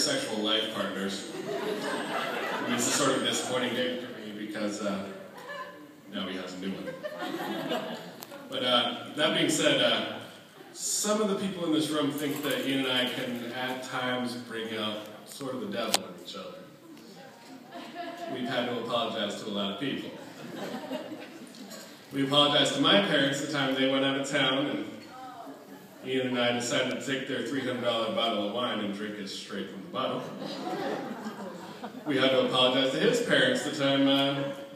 sexual life partners. This is sort of a disappointing day for me because now he has a new one. But that being said, some of the people in this room think that Ian and I can at times bring out sort of the devil in each other. We've had to apologize to a lot of people. We apologized to my parents the time they went out of town, and Ian and I decided to take their $300 bottle of wine and drink it straight from the bottle. We had to apologize to his parents the time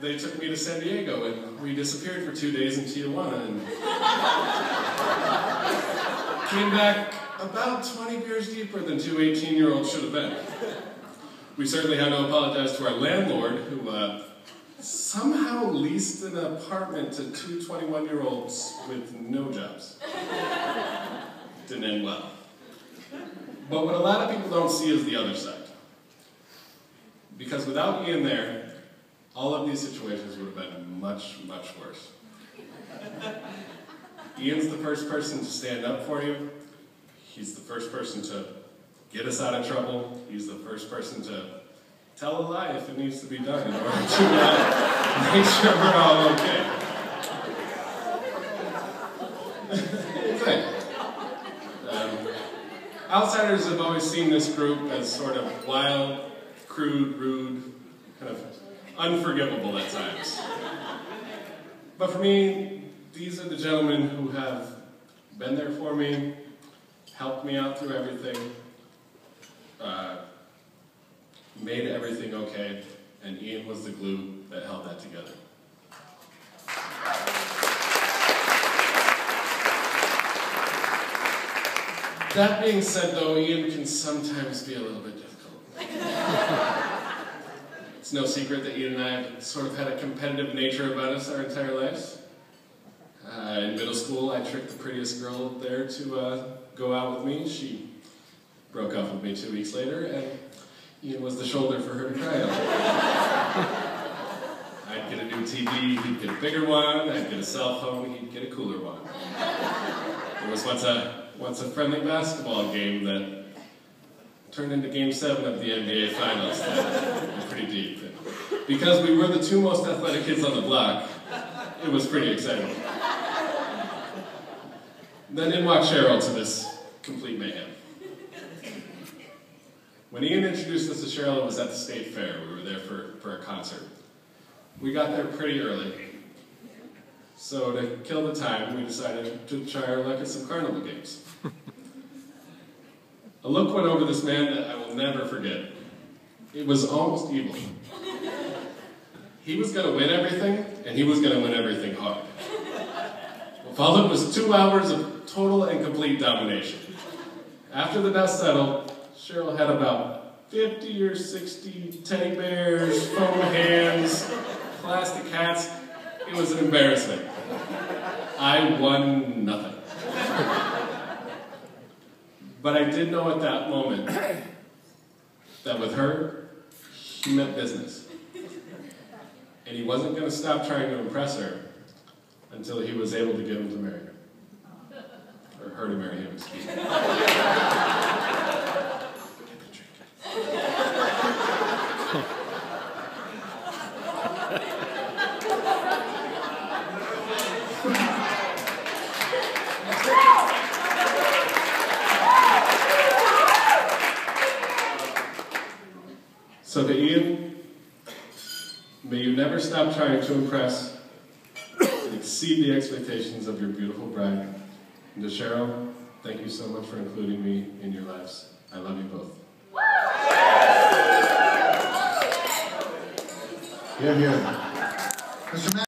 they took me to San Diego, and we disappeared for 2 days in Tijuana, and came back about 20 beers deeper than two 18-year-olds should have been. We certainly had to apologize to our landlord, who somehow leased an apartment to two 21-year-olds with no jobs. Didn't end well. But what a lot of people don't see is the other side. Because without Ian there, all of these situations would have been much, much worse. Ian's the first person to stand up for you. He's the first person to get us out of trouble. He's the first person to tell a lie if it needs to be done in order to make sure we're all okay. Outsiders have always seen this group as sort of wild, crude, rude, kind of unforgivable at times. But for me, these are the gentlemen who have been there for me, helped me out through everything, made everything okay, and Ian was the glue that held that together. That being said, though, Ian can sometimes be a little bit difficult. It's no secret that Ian and I have sort of had a competitive nature about us our entire lives. In middle school, I tricked the prettiest girl there to go out with me. She broke up with me 2 weeks later, and Ian was the shoulder for her to cry on. I'd get a new TV, he'd get a bigger one. I'd get a cell phone, he'd get a cooler one. There was once a friendly basketball game that turned into Game 7 of the NBA Finals. It was pretty deep. And because we were the two most athletic kids on the block, it was pretty exciting. Then in walked Cheryl to this complete mayhem. When Ian introduced us to Cheryl, it was at the State Fair. We were there for a concert. We got there pretty early. So to kill the time, we decided to try our luck at some carnival games. A look went over this man that I will never forget. It was almost evil. He was going to win everything, and he was going to win everything hard. What followed was 2 hours of total and complete domination. After the dust settled, Cheryl had about 50 or 60 teddy bears, foam hands, plastic hats. It was an embarrassment. I won nothing. But I did know at that moment that with her, he meant business. And he wasn't going to stop trying to impress her until he was able to get him to marry her. Or her to marry him, excuse me. So to Ian, may you never stop trying to impress and exceed the expectations of your beautiful bride. And to Cheryl, thank you so much for including me in your lives. I love you both. Yeah. Mr.